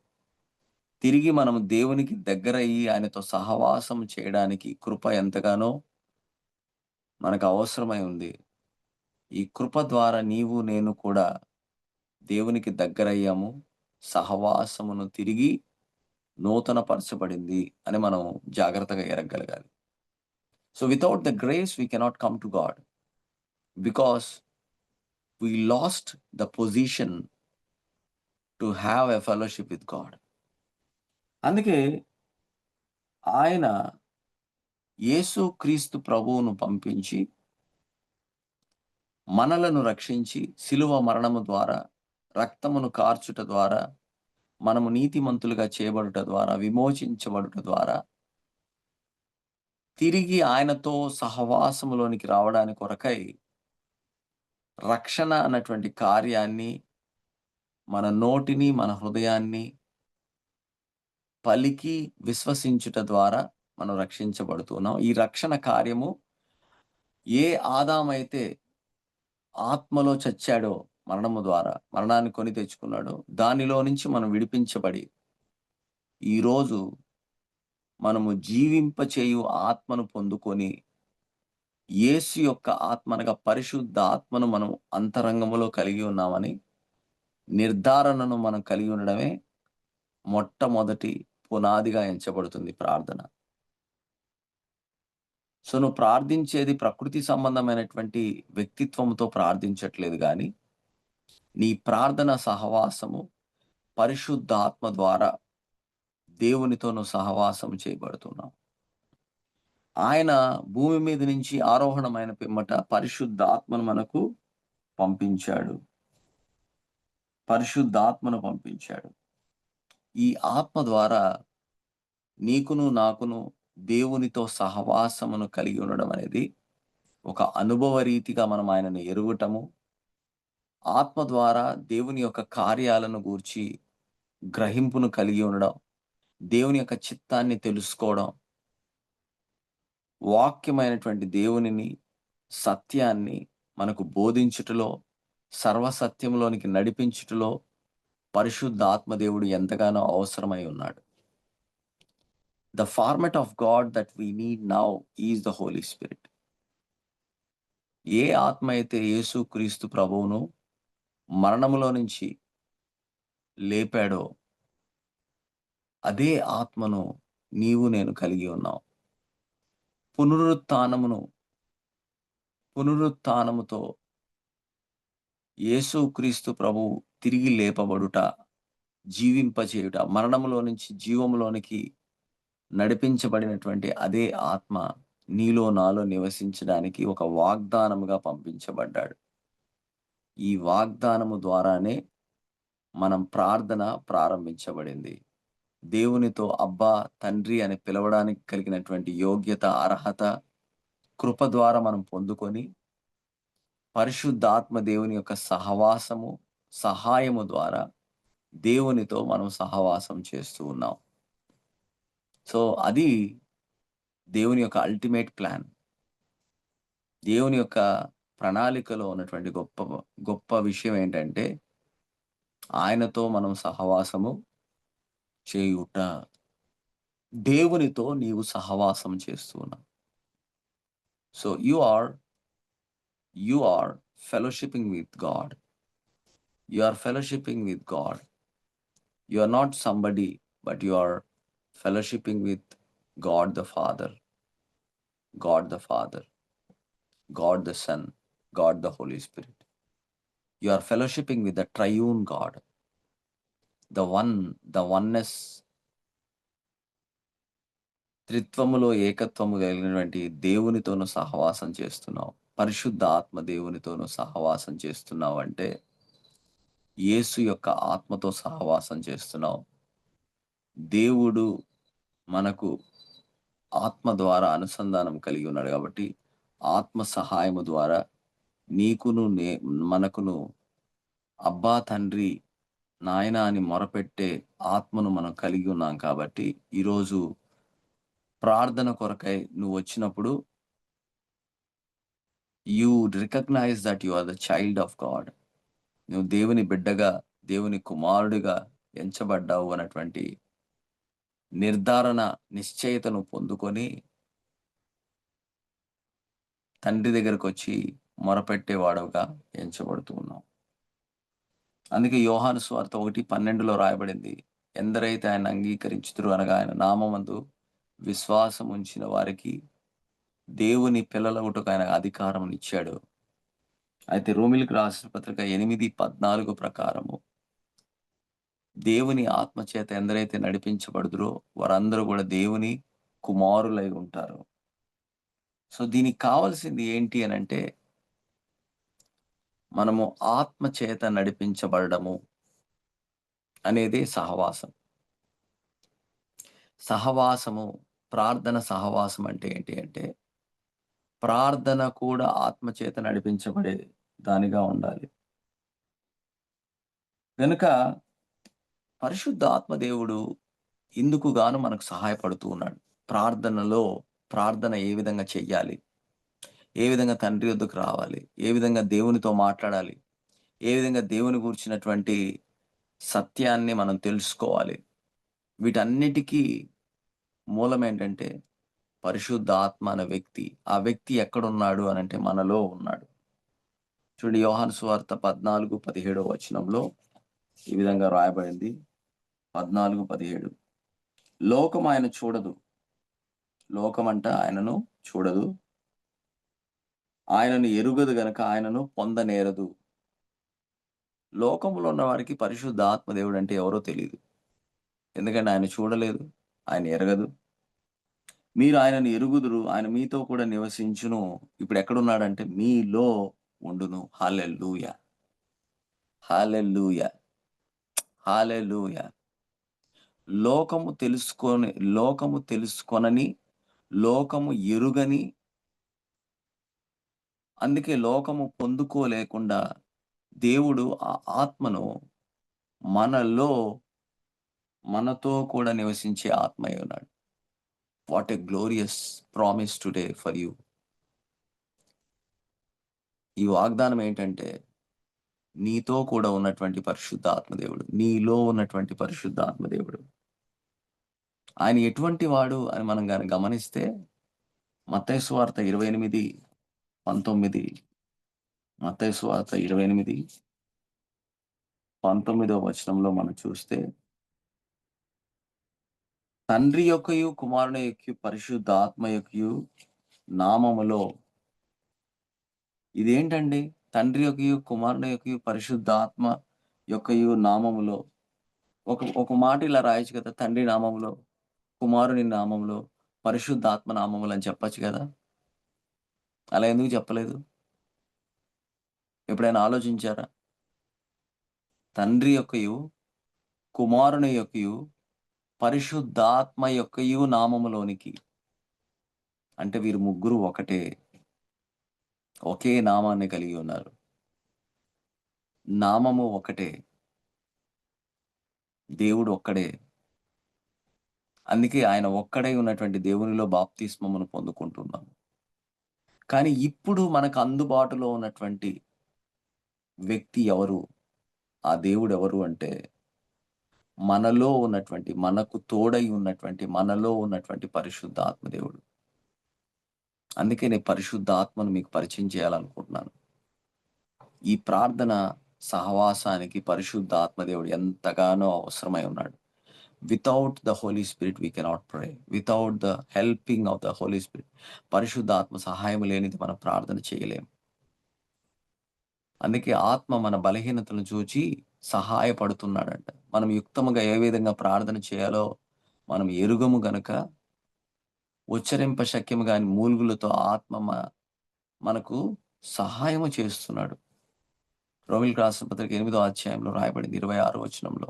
తిరిగి మనం దేవునికి దగ్గరయ్యి ఆయనతో సహవాసం చేయడానికి కృప ఎంతగానో మనకు అవసరమై ఉంది. ఈ కృప ద్వారా నీవు నేను కూడా దేవునికి దగ్గరయ్యాము. సహవాసమును తిరిగి నూతనపరచబడింది అని మనం జాగ్రత్తగా ఎరగగలగాలి. So without the grace we cannot come to God. Because we lost the position to have a fellowship with God. అందుకే ఆయన యేసు క్రీస్తు ప్రభువును పంపించి మనలను రక్షించి శిలువ మరణము ద్వారా, రక్తమును కార్చుట ద్వారా, మనము నీతిమంతులుగా చేయబడుట ద్వారా, విమోచించబడుట ద్వారా, తిరిగి ఆయనతో సహవాసములోనికి రావడానికి కొరకై రక్షణ అన్నటువంటి కార్యాన్ని మన నోటిని, మన హృదయాన్ని పలికి విశ్వసించుట ద్వారా మనం రక్షించబడుతున్నాం. ఈ రక్షణ కార్యము ఏ ఆదామైతే ఆత్మలో చచ్చాడో మరణము ద్వారా, మరణాన్ని కొని తెచ్చుకున్నాడో, దానిలో నుంచి మనం విడిపించబడి, ఈరోజు మనము జీవింపచేయు ఆత్మను పొందుకొని, యేసు యొక్క ఆత్మ అనగా పరిశుద్ధ ఆత్మను మనం అంతరంగములో కలిగి ఉన్నామని నిర్ధారణను మనం కలిగి ఉండడమే మొట్టమొదటి పునాదిగా ఎంచబడుతుంది ప్రార్థన. సో నువ్వు ప్రార్థించేది ప్రకృతి సంబంధమైనటువంటి వ్యక్తిత్వంతో ప్రార్థించట్లేదు గాని, నీ ప్రార్థన సహవాసము పరిశుద్ధాత్మ ద్వారా దేవునితో నువ్వు సహవాసం చేయబడుతున్నావు. ఆయన భూమి మీద నుంచి ఆరోహణమైన పిమ్మట పరిశుద్ధాత్మను మనకు పంపించాడు. పరిశుద్ధాత్మను పంపించాడు. ఈ ఆత్మ ద్వారా నీకును నాకును దేవునితో సహవాసమును కలిగి ఉండడం అనేది ఒక అనుభవ రీతిగా మనం ఆయనను ఎరుగుటము, ఆత్మ ద్వారా దేవుని యొక్క కార్యాలను గూర్చి గ్రహింపును కలిగి ఉండడం, దేవుని యొక్క చిత్తాన్ని తెలుసుకోవడం, వాక్యమైనటువంటి దేవునిని, సత్యాన్ని మనకు బోధించుటలో, సర్వసత్యంలోనికి నడిపించుటలో పరిశుద్ధాత్మ దేవుడు ఎంతగానో అవసరమై ఉన్నాడు. The format of God that we need now is the Holy Spirit. ఏ ఆత్మ అయితే యేసు క్రీస్తు ప్రభువును మరణములో నుంచి లేపాడో, అదే ఆత్మను నీవు నేను కలిగి ఉన్నాం. పునరుత్థానముతో యేసు క్రీస్తు ప్రభువు తిరిగి లేపబడుట, జీవింపచేయుట, మరణములో నుంచి జీవములోనికి నడిపించబడినటువంటి అదే ఆత్మ నీలో నాలో నివసించడానికి ఒక వాగ్దానముగా పంపించబడ్డాడు. ఈ వాగ్దానము ద్వారానే మనం ప్రార్థన ప్రారంభించబడింది. దేవునితో అబ్బా తండ్రి అని పిలవడానికి కలిగినటువంటి యోగ్యత, అర్హత కృప ద్వారా మనం పొందుకొని, పరిశుద్ధాత్మ దేవుని యొక్క సహవాసము, సహాయము ద్వారా దేవునితో మనం సహవాసం చేస్తూ ఉన్నాం. సో అది దేవుని యొక్క అల్టిమేట్ ప్లాన్. దేవుని యొక్క ప్రణాళికలో ఉన్నటువంటి గొప్ప విషయం ఏంటంటే, ఆయనతో మనం సహవాసము చేయుట. దేవునితో నీవు సహవాసం చేస్తూ ఉన్నావు. So you are fellowshipping with God. You are fellowshipping with God. You are not somebody, but you are fellowshipping with God the Father, God the Father, God the Son, God the Holy Spirit. You are fellowshipping with the triune God, the oneness త్రిత్వములో ఏకత్వము కలిగినటువంటి దేవునితోను సహవాసం చేస్తున్నావు. పరిశుద్ధ ఆత్మ దేవునితోను సహవాసం చేస్తున్నావంటే, యేసు యొక్క ఆత్మతో సహవాసం చేస్తున్నావు. దేవుడు మనకు ఆత్మ ద్వారా అనుసంధానం కలిగి ఉన్నాడు కాబట్టి, ఆత్మ సహాయము ద్వారా నీకును మనకును అబ్బా! తండ్రి, నాయనా అని మొరపెట్టే ఆత్మను మనం కలిగి ఉన్నాం కాబట్టి, ఈరోజు ప్రార్థన కొరకై నువ్వొచ్చినప్పుడు you recognise that you are the child of God. నువ్వు దేవుని బిడ్డగా, దేవుని కుమారుడిగా ఎంచబడ్డావు అన్నటువంటి నిర్ధారణ, నిశ్చయతను పొందుకొని తండ్రి దగ్గరకొచ్చి మొరపెట్టేవాడుగా ఎంచబడుతూ ఉన్నావు. అందుకే యోహాను సువార్త 1:12లో రాయబడింది. ఎందరైతే ఆయన్ని అంగీకరించుదురో అనగా ఆయన నామమందు విశ్వాసం ఉంచిన వారికి దేవుని పిల్లలగుటకు ఆయన అధికారమునిచ్చాడు. అయితే రోమీయులకు రాసిన పత్రిక 8:14 ప్రకారము దేవుని ఆత్మ చేత ఎందరైతే నడిపించబడుదురో వారందరూ కూడా దేవుని కుమారులై ఉంటారు. సో, దీనికి కావాల్సింది ఏంటి అనంటే, మనము ఆత్మ చేత నడిపించబడడము అనేదే సహవాసం. సహవాసము, ప్రార్థన సహవాసం అంటే ఏంటి అంటే, ప్రార్థన కూడా ఆత్మ చేత నడిపించబడే దానిగా ఉండాలి. గనుక పరిశుద్ధాత్మ దేవుడు ఇందుకు గాను మనకు సహాయపడుతూ ఉన్నాడు. ప్రార్థనలో ప్రార్థన ఏ విధంగా చెయ్యాలి? ఏ విధంగా తండ్రి యొద్దకు రావాలి? ఏ విధంగా దేవునితో మాట్లాడాలి? ఏ విధంగా దేవుని గూర్చినటువంటి సత్యాన్ని మనం తెలుసుకోవాలి? వీటన్నిటికీ మూలమేంటంటే పరిశుద్ధాత్మ అనే వ్యక్తి. ఆ వ్యక్తి ఎక్కడున్నాడు అనంటే మనలో ఉన్నాడు. చూడండి యోహాను సువార్త 14, 17 వచనంలో ఈ విధంగా రాయబడింది. 14, 17 లోకం ఆయన చూడదు. లోకమంట ఆయనను చూడదు. ఆయనను ఎరుగదు గనక ఆయనను పొందనేరదు. లోకంలో ఉన్న వారికి పరిశుద్ధాత్మ దేవుడంటే ఎవరో తెలీదు. ఎందుకంటే ఆయన చూడలేదు. ఆయన ఎరగదు. మీరు ఆయనను ఎరుగుదురు. ఆయన మీతో కూడా నివసించును. ఇప్పుడెక్కడున్నాడంటే మీలో ఉండును. హల్లెలూయా! హల్లెలూయా! హల్లెలూయా! లోకము తెలుసుకొనని, లోకము ఎరుగని, అందుకే లోకము పొందుకోలేకుండా దేవుడు ఆ ఆత్మను మనలో, మనతో కూడా నివసించే ఆత్మై ఉన్నాడు. What a glorious promise today for you. ఈ వాగ్దానం ఏంటంటే, నీతో కూడా ఉన్నటువంటి పరిశుద్ధాత్మ దేవుడు. నీలో ఉన్నటువంటి పరిశుద్ధాత్మ దేవుడు. ఆయన ఎటువంటి వాడు అని మనం గమనిస్తే మత్తయి సువార్త 28, 19 మత్తయి సువార్త 28, 19 వచనంలో మనం చూస్తే, తండ్రి యొక్కయు, కుమారుని యొక్కయు, పరిశుద్ధాత్మ యొక్కయు నామములో ఇదేంటండి? తండ్రి యొక్కయు, కుమారుని యొక్కయు, పరిశుద్ధాత్మ యొక్కయు నామములో ఒక ఒక మాట ఇలా రాయొచ్చు కదా! తండ్రి నామములో, కుమారుని నామములో, పరిశుద్ధాత్మ నామములో అని చెప్పొచ్చు గదా! అలా ఎందుకు చెప్పలేదు? ఎప్పుడైనా ఆలోచించారా? తండ్రి యొక్కయు, కుమారుని యొక్కయు, పరిశుద్ధాత్మ యొక్కయు నామములోనికి. అంటే వీరు ముగ్గురు ఒకటే. ఒకే నామాన్ని కలిగి ఉన్నారు. నామము ఒకటే. దేవుడు ఒక్కడే. అందుకే ఆయన ఒక్కడై ఉన్నటువంటి దేవునిలో బాప్తిస్మమును పొందుకుంటున్నాం. కానీ ఇప్పుడు మనకు అందుబాటులో ఉన్నటువంటి వ్యక్తి ఎవరు? ఆ దేవుడెవరు అంటే, మనలో ఉన్నటువంటి, మనకు తోడై ఉన్నటువంటి, మనలో ఉన్నటువంటి పరిశుద్ధాత్మ దేవుడు. అందుకే నేను పరిశుద్ధాత్మను మీకు పరిచయం చేయాలనుకుంటున్నాను. ఈ ప్రార్థన సహవాసానికి పరిశుద్ధాత్మ దేవుడు ఎంతగానో అవసరమై ఉన్నాడు. Without the Holy Spirit we cannot pray. Without the helping of the Holy Spirit, పరిశుద్ధాత్మ సహాయం లేనిది మనం ప్రార్థన చేయలేం. అందుకే ఆత్మ మన బలహీనతలను చూచి సహాయపడుతున్నాడంట. మనం యుక్తముగా ఏ విధంగా ప్రార్థన చేయాలో మనం ఎరుగము గనక ఉచ్చరింప శక్యము గాని మూల్గులతో ఆత్మ మనకు సహాయము చేస్తున్నాడు. రోమిలికి రాసిన పత్రిక 8వ అధ్యాయంలో రాయబడింది 26వ వచనంలో.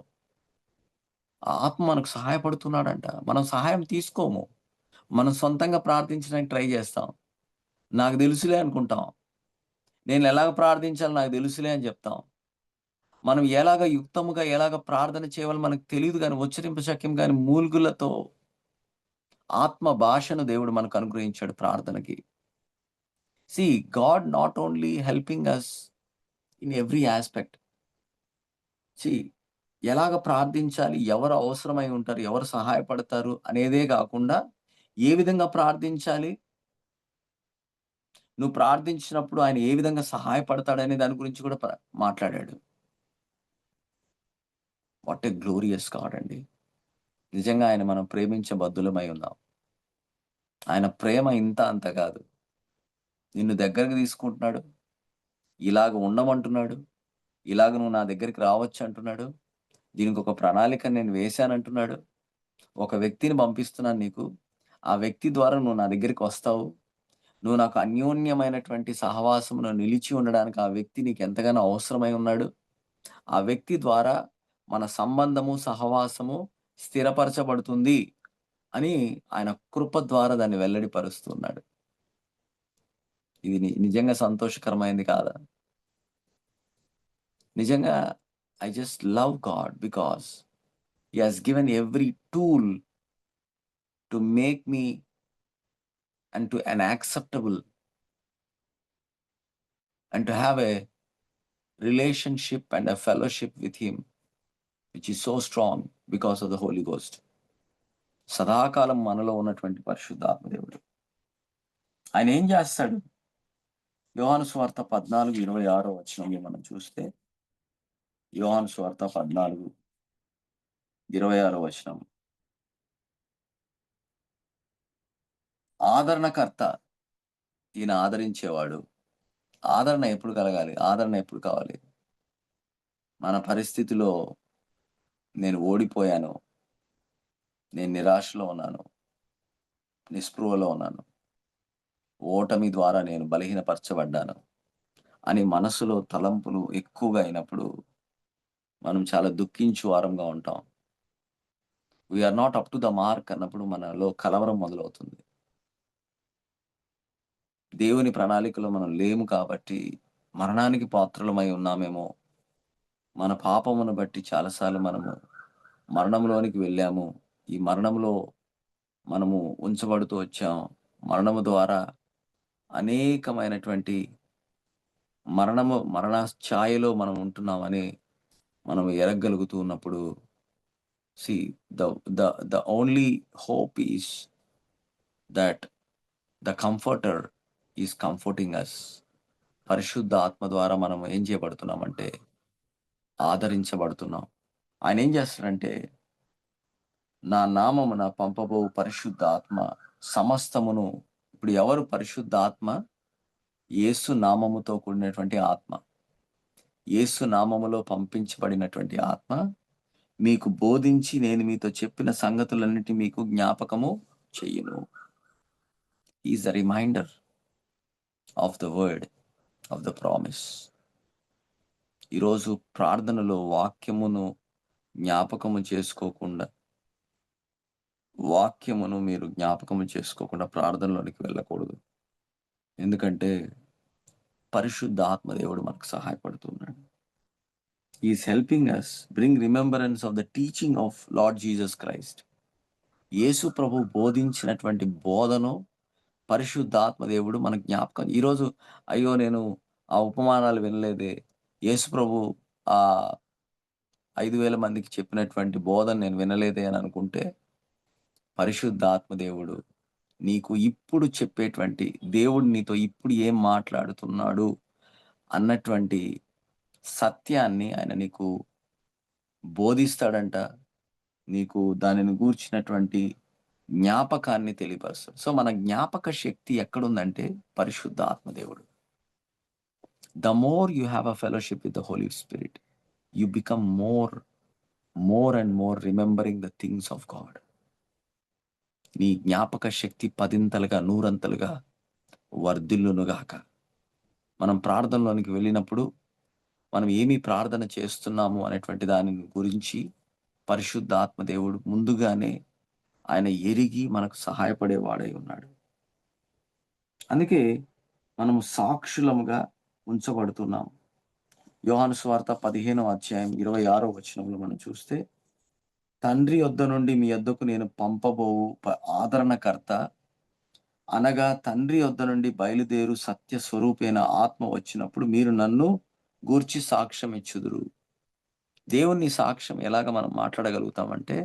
ఆ ఆత్మ మనకు సహాయపడుతున్నాడంట. మనం సహాయం తీసుకోము. మనం సొంతంగా ప్రార్థించడానికి ట్రై చేస్తాం. నాకు తెలుసులే అనుకుంటాం. నేను ఎలాగ ప్రార్థించాలో నాకు తెలుసులే అని చెప్తాం. మనం ఎలాగ యుక్తముగా ఎలాగ ప్రార్థన చేయాలో మనకు తెలీదు గాని, ఉచ్చరింప శక్యం గాని మూల్గులతో ఆత్మ భాషను దేవుడు మనకు అనుగ్రహించాడు ప్రార్థనకి. See God not only helping us in every aspect. See ఎలాగ ప్రార్థించాలి? ఎవరు అవసరమై ఉంటారు? ఎవరు సహాయపడతారు? అనేదే గాకుండా, ఏ విధంగా ప్రార్థించాలి? నువ్వు ప్రార్థించినప్పుడు ఆయన ఏ విధంగా సహాయపడతాడనే దాని గురించి కూడా మాట్లాడాడు. వాట్ ఎ గ్లోరియస్ గాడ్ అండి. నిజంగా ఆయన మనం ప్రేమించబద్దులమై ఉన్నాం. ఆయన ప్రేమ ఇంత అంత కాదు. నిన్ను దగ్గరకి తీసుకుంటున్నాడు. ఇలాగ ఉండమంటున్నాడు. ఇలాగ నువ్వు నా దగ్గరికి రావచ్చు అంటున్నాడు. దీనికొక ప్రణాళిక నేను వేశానంటున్నాడు. ఒక వ్యక్తిని పంపిస్తున్నాను నీకు. ఆ వ్యక్తి ద్వారా నువ్వు నా దగ్గరికి వస్తావు. నువ్వు నాకు అన్యోన్యమైనటువంటి సహవాసములో నిలిచి ఉండడానికి ఆ వ్యక్తి నీకెంతగానో అవసరమై ఉన్నాడు. ఆ వ్యక్తి ద్వారా మన సంబంధము, సహవాసము స్థిరపరచబడుతుంది అని ఆయన కృప ద్వారా దాన్ని వెల్లడిపరుస్తున్నాడు. ఇది నిజంగా సంతోషకరమైనది కాదా? నిజంగా I just love God because he has given every tool to make me and to an acceptable and to have a relationship and a fellowship with him which is so strong because of the Holy Ghost. సదాకాలం మనలో ఉన్నటువంటి పరిశుద్ధాత్మ దేవుడు. ఆయన ఏం చేస్తాడు? యోహాను సువార్త 14:26 వచనంలో మనం చూస్తే, యోహాను సువార్త 14:26 వచనం. ఆదరణకర్త, ఈయన ఆదరించేవాడు. ఆదరణ ఎప్పుడు కలగాలి? ఆదరణ ఎప్పుడు కావాలి? మన పరిస్థితిలో నేను ఓడిపోయాను. నేను నిరాశలో ఉన్నాను. నిస్పృహలో ఉన్నాను. ఓటమి ద్వారా నేను బలహీనపరచబడ్డాను అని మనసులో తలంపులు ఎక్కువగా అయినప్పుడు మనం చాలా దుఃఖించు వారంగా ఉంటాం. We are not up to the mark అన్నప్పుడు మనలో కలవరం మొదలవుతుంది. దేవుని ప్రణాళికలో మనం లేము కాబట్టి మరణానికి పాత్రులమై ఉన్నామేమో. మన పాపమును బట్టి చాలా సార్లు మనము మరణంలోనికి వెళ్ళాము. ఈ మరణంలో మనము ఉంచబడుతూ వచ్చాం. మరణము ద్వారా అనేకమైనటువంటి మరణ ఛాయలో మనం ఉంటున్నామని మనం ఎరగగలుగుతూ ఉన్నప్పుడు see the only hope is that the comforter is comforting us. పరిశుద్ధ ఆత్మ ద్వారా మనం ఏం చేయబడుతున్నామంటే ఆదరించబడుతున్నాం. ఆయన ఏం చేస్తాడంటే, నా నామమున పంపబోవు పరిశుద్ధ ఆత్మ సమస్తమును. ఇప్పుడు ఎవరు పరిశుద్ధ ఆత్మ? యేసు నామముతో కూడినటువంటి ఆత్మ. యేసు నామములో పంపించబడినటువంటి ఆత్మ మీకు బోధించి నేను మీతో చెప్పిన సంగతులన్నిటి మీకు జ్ఞాపకము చెయ్యును. He is the reminder of the word of the promise. ఈరోజు ప్రార్థనలో వాక్యమును జ్ఞాపకము చేసుకోకుండా, మీరు జ్ఞాపకము చేసుకోకుండా ప్రార్థనలోనికి వెళ్ళకూడదు. ఎందుకంటే పరిశుద్ధ ఆత్మ దేవుడు మనకు సహాయపడుతున్నాడు. He is helping us bring remembrance of the teaching of Lord Jesus Christ. యేసు ప్రభు బోధించినటువంటి బోధను పరిశుద్ధాత్మ దేవుడు మన జ్ఞాపకం. ఈరోజు అయ్యో నేను ఆ ఉపమానాలు వినలేదే, యేసు ప్రభు ఆ 5,000 మందికి చెప్పినటువంటి బోధన నేను వినలేదే అని అనుకుంటే, పరిశుద్ధాత్మ దేవుడు నీకు ఇప్పుడు చెప్పేటువంటి, దేవుడు నీతో ఇప్పుడు ఏం మాట్లాడుతున్నాడు అన్నటువంటి సత్యాన్ని ఆయన నీకు బోధిస్తాడంట. నీకు దానిని గూర్చినటువంటి జ్ఞాపకాన్ని తెలియపరుస్తాడు. సో మన జ్ఞాపక శక్తి ఎక్కడుందంటే పరిశుద్ధ ఆత్మదేవుడు. The more you have a fellowship with the Holy Spirit, you become more and more remembering the things of God. నీ జ్ఞాపక శక్తి 10 100 వర్ధిల్లునుగాక. మనం ప్రార్థనలోనికి వెళ్ళినప్పుడు మనం ఏమి ప్రార్థన చేస్తున్నాము అనేటువంటి దాని గురించి పరిశుద్ధాత్మ దేవుడు ముందుగానే ఆయన ఎరిగి మనకు సహాయపడేవాడై ఉన్నాడు. అందుకే మనము సాక్షులముగా ఉంచబడుతున్నాం. యోహాను సువార్త 15వ అధ్యాయం 26వ వచనంలో మనం చూస్తే, తండ్రి యొద్ద నుండి మీ యొద్దకు నేను పంపబోవు ఆదరణకర్త అనగా తండ్రి యొద్ద నుండి బయలుదేరు సత్య స్వరూపైన ఆత్మ వచ్చినప్పుడు మీరు నన్ను గూర్చి సాక్ష్యం ఇచ్చుదురు. దేవుని సాక్ష్యం ఎలాగ మనం మాట్లాడగలుగుతామంటే,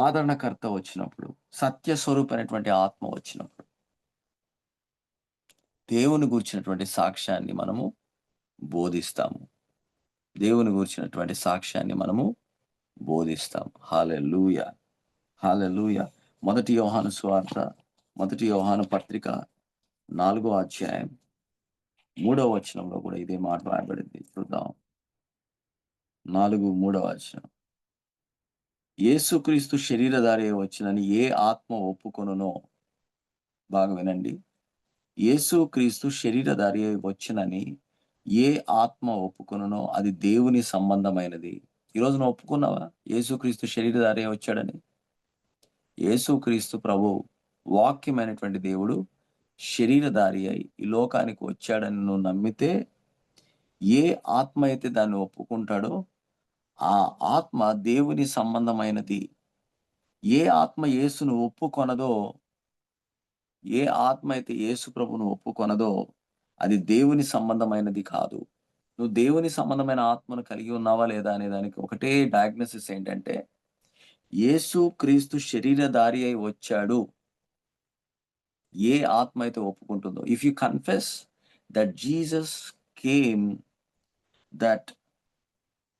ఆదరణకర్త వచ్చినప్పుడు, సత్య స్వరూపమైనటువంటి ఆత్మ వచ్చినప్పుడు, దేవుని గూర్చినటువంటి సాక్ష్యాన్ని మనము బోధిస్తాము. దేవుని గూర్చినటువంటి సాక్ష్యాన్ని మనము బోధిస్తాము. హల్లెలూయా! హల్లెలూయా! మొదటి యోహాను సువార్త, మొదటి యోహాను పత్రిక 4వ అధ్యాయం 3వ వచనంలో కూడా ఇదే మాట రాయబడింది. చూద్దాం. 3వ వచనం. యేసుక్రీస్తు శరీరధారి అయి వచ్చినని ఏ ఆత్మ ఒప్పుకొనునో, బాగా వినండి. యేసుక్రీస్తు శరీరధారి అయి వచ్చినని ఏ ఆత్మ ఒప్పుకొనునో అది దేవుని సంబంధమైనది. ఈరోజు నువ్వు ఒప్పుకున్నావా? యేసుక్రీస్తు శరీరధారి అయి వచ్చాడని. యేసుక్రీస్తు ప్రభువు వాక్యమైనటువంటి దేవుడు శరీరధారి అయి ఈ లోకానికి వచ్చాడని నువ్వు నమ్మితే, ఏ ఆత్మ అయితే దాన్ని ఒప్పుకుంటాడో ఆ ఆత్మ దేవుని సంబంధమైనది. ఏ ఆత్మ యేసును ఒప్పుకొనదో, ఏ ఆత్మ అయితే యేసు ప్రభువును ఒప్పుకొనదో అది దేవుని సంబంధమైనది కాదు. నువ్వు దేవుని సంబంధమైన ఆత్మను కలిగి ఉన్నావా లేదా అనే దానికి ఒకటే డయాగ్నోసిస్ ఏంటంటే, యేసు క్రీస్తు శరీరధారి అయి వచ్చాడు. ఏ ఆత్మ అయితే ఒప్పుకుంటుందో, if you confess that came that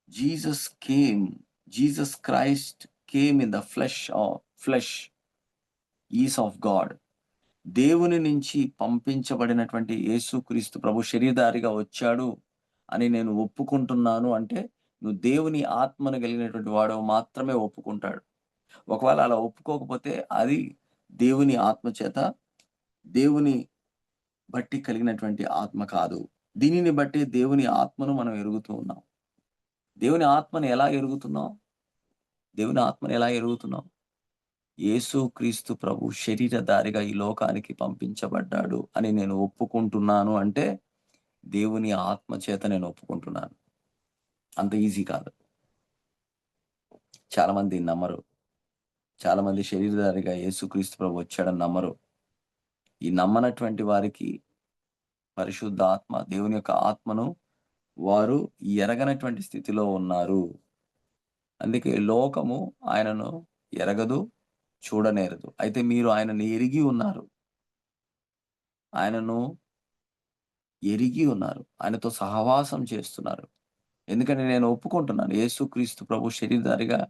Jesus Christ came in the flesh is of God. దేవుని నుంచి పంపించబడినటువంటి యేసుక్రీస్తు ప్రభు శరీరధారిగా వచ్చాడు అని నేను ఒప్పుకుంటున్నాను అంటే, నువ్వు దేవుని ఆత్మను కలిగినటువంటి వాడు మాత్రమే ఒప్పుకుంటాడు. ఒకవేళ అలా ఒప్పుకోకపోతే అది దేవుని ఆత్మ చేత, దేవుని బట్టి కలిగినటువంటి ఆత్మ కాదు. దీనిని బట్టి దేవుని ఆత్మను మనం ఎరుగుతూ ఉన్నాం. దేవుని ఆత్మను ఎలా ఎరుగుతున్నాం? దేవుని ఆత్మను ఎలా ఎరుగుతున్నాం? యేసుక్రీస్తు ప్రభు శరీరధారిగా ఈ లోకానికి పంపించబడ్డాడు అని నేను ఒప్పుకుంటున్నాను అంటే, దేవుని ఆత్మ చేత నేను ఒప్పుకుంటున్నాను. అంత ఈజీ కాదు. చాలామంది నమ్మరు. చాలామంది శరీరధారిగా యేసుక్రీస్తు ప్రభు వచ్చాడని నమ్మరు. ఈ నమ్మనటువంటి వారికి పరిశుద్ధాత్మ, దేవుని యొక్క ఆత్మను వారు ఎరగనటువంటి స్థితిలో ఉన్నారు. అందుకే లోకము ఆయనను ఎరగదు, చూడనేరదు. అయితే మీరు ఆయనను ఎరిగి ఉన్నారు. ఆయనను ఎరిగి ఉన్నారు. ఆయనతో సహవాసం చేస్తున్నారు. ఎందుకంటే నేను ఒప్పుకుంటున్నాను. యేసుక్రీస్తు ప్రభు శరీరధారిగా,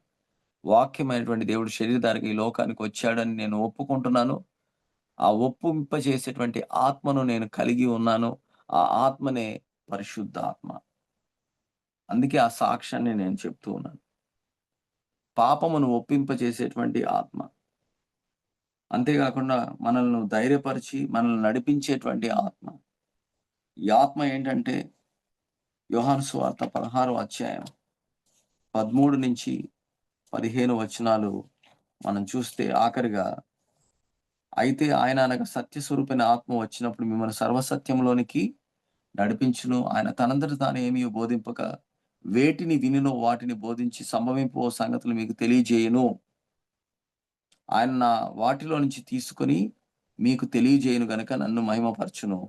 వాక్యమైనటువంటి దేవుడు శరీరధారిగా ఈ లోకానికి వచ్చాడని నేను ఒప్పుకుంటున్నాను. ఆ ఒప్పింపజేసేటువంటి ఆత్మను నేను కలిగి ఉన్నాను. ఆ ఆత్మనే పరిశుద్ధాత్మ. అందుకే ఆ సాక్ష్యాన్ని నేను చెప్తూ ఉన్నాను. పాపమును ఒప్పింపజేసేటువంటి ఆత్మ. అంతేకాకుండా మనల్ని ధైర్యపరిచి, మనల్ని నడిపించేటువంటి ఆత్మ. ఈ ఆత్మ ఏంటంటే, యోహాను సువార్త 16వ అధ్యాయం 13-15 వచనాలు మనం చూస్తే ఆఖరిగా, అయితే ఆయన అనగా సత్యస్వరూపైన ఆత్మ వచ్చినప్పుడు మిమ్మల్ని సర్వసత్యంలోనికి నడిపించును. ఆయన తనంతట తాను ఏమీ బోధింపక, వేటిని వినినో వాటిని బోధించి సంభవింపో సంగతులు మీకు తెలియజేయును. ఆయన నా వాటిలో నుంచి తీసుకొని మీకు తెలియజేయును గనుక నన్ను మహిమపరచును.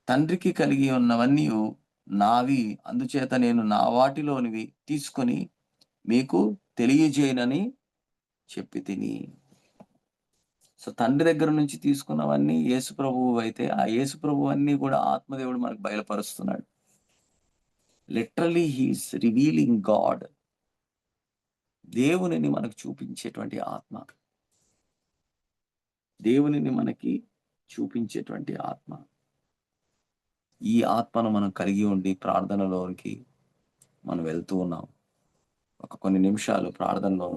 తండ్రికి కలిగి ఉన్నవన్నీయు నావి. అందుచేత నేను నా వాటిలోనివి తీసుకొని మీకు తెలియజేయనని చెప్పి తిని. సో తండ్రి దగ్గర నుంచి తీసుకున్నవన్నీ యేసు ప్రభువు అయితే, ఆ యేసు ప్రభువు అన్నీ కూడా ఆత్మదేవుడు మనకు బయలుపరుస్తున్నాడు. Literally he is revealing God. దేవునిని మనకు చూపించేటువంటి ఆత్మ. దేవునిని మనకి చూపించేటువంటి ఆత్మ. ఈ ఆత్మను మనం కలిగి ఉండి ప్రార్థనలోనికి మనం వెళ్తూ ఉన్నాం. ఒక కొన్ని నిమిషాలు ప్రార్థనలో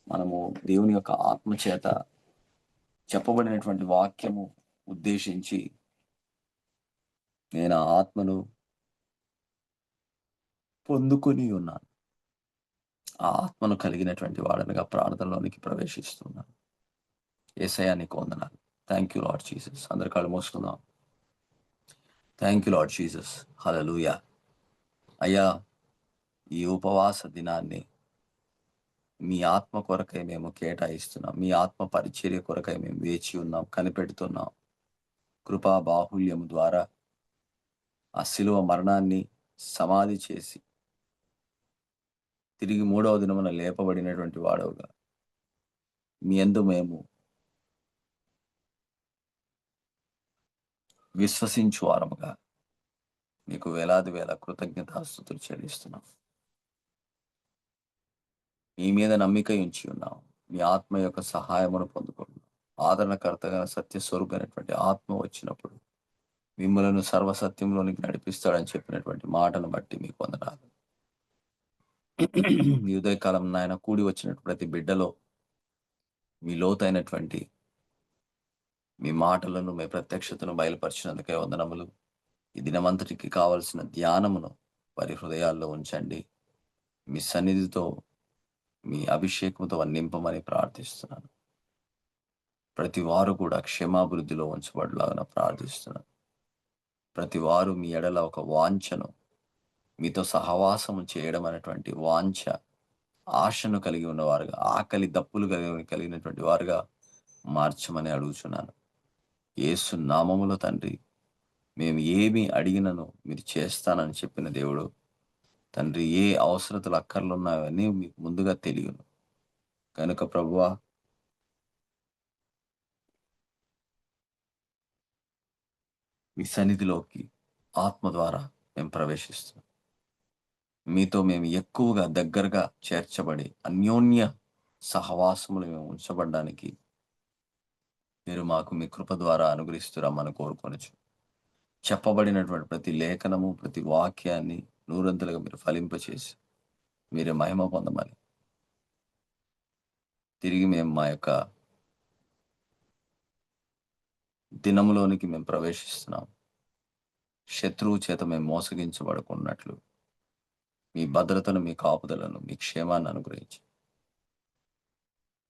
మనము దేవుని యొక్క ఆత్మ చేత చెప్పబడినటువంటి వాక్యము ఉద్దేశించి నేను ఆ ఆత్మను పొందుకొని ఉన్నాను. ఆ ఆత్మను కలిగినటువంటి వాడనిగా ప్రార్థనలోనికి ప్రవేశిస్తున్నాను. యేసయ్యా నీకు వందనాలు. Thank you Lord Jesus. అందరి కళ్ళు మూసుకుందాం. Thank you Lord Jesus. హల్లెలూయా. అయ్యా, ఈ ఉపవాస దినాన్ని మీ ఆత్మ కొరకై మేము కేటాయిస్తున్నాం. మీ ఆత్మ పరిచర్య కొరకై మేము వేచి ఉన్నాం, కనిపెడుతున్నాం. కృపా బాహుళ్యము ద్వారా ఆ శిలువ మరణాన్ని సమాధి చేసి తిరిగి మూడవ దినమున లేపబడినటువంటి వాడవుగా మీ యందు మేము విశ్వసించు వారముగా మీకు వేలాది వేల కృతజ్ఞతాస్తుతులు చెల్లిస్తున్నాం. మీ మీద నమ్మిక ఉంచి ఉన్నాం. మీ ఆత్మ యొక్క సహాయమును పొందుకుంటున్నాం. ఆదరణకర్తగా సత్యస్వరూపమైనటువంటి ఆత్మ వచ్చినప్పుడు మిమ్మలను సర్వసత్యంలోనికి నడిపిస్తాడని చెప్పినటువంటి మాటను బట్టి మీకు వందనాలు. ఈ ఉదయకాలం నాయన కూడి వచ్చిన ప్రతి బిడ్డలో మీ లోతైనటువంటి మీ మాటలను, మీ ప్రత్యక్షతను బయలుపరిచినందుకే వందనములు. ఈ దినమంతటికి కావలసిన ధ్యానమును వారి హృదయాల్లో ఉంచండి. మీ సన్నిధితో, మీ అభిషేకంతో నింపమని ప్రార్థిస్తున్నాను. ప్రతి వారు కూడా క్షేమాభివృద్ధిలో ఉంచబడలాగా ప్రార్థిస్తున్నాను. ప్రతి వారు మీ ఎడల ఒక వాంఛను, మీతో సహవాసము చేయడం అనేటువంటి వాంఛ, ఆశను కలిగి ఉన్నవారుగా, ఆకలి దప్పులు కలిగినటువంటి వారుగా మార్చమని అడుగుచున్నాను. యేసు నామములో తండ్రి, మేము ఏమి అడిగినను మీరు చేస్తానని చెప్పిన దేవుడు. తండ్రి, ఏ అవసరతలు అక్కర్లున్నాయని మీకు ముందుగా తెలియను కనుక ప్రభువా, మీ సన్నిధిలోకి ఆత్మ ద్వారా మేము ప్రవేశిస్తున్నాం. మీతో మేము ఎక్కువగా దగ్గరగా చేర్చబడి అన్యోన్య సహవాసములు మేము ఉంచబడడానికి మీరు మాకు మీ కృప ద్వారా అనుగ్రహిస్తురమ్మని కోరుకొనొచ్చు. చెప్పబడినటువంటి ప్రతి లేఖనము, ప్రతి వాక్యాన్ని నూరంతులుగా మీరు ఫలింపచేసి మీరే మహిమ పొందమని తిరిగి మేము మా యొక్క దినములోనికి మేము ప్రవేశిస్తున్నాం. శత్రువు చేత మేము మోసగించబడుకున్నట్లు మీ భద్రతను, మీ కాపుదలను, మీ క్షేమాన్ని అనుగ్రహించి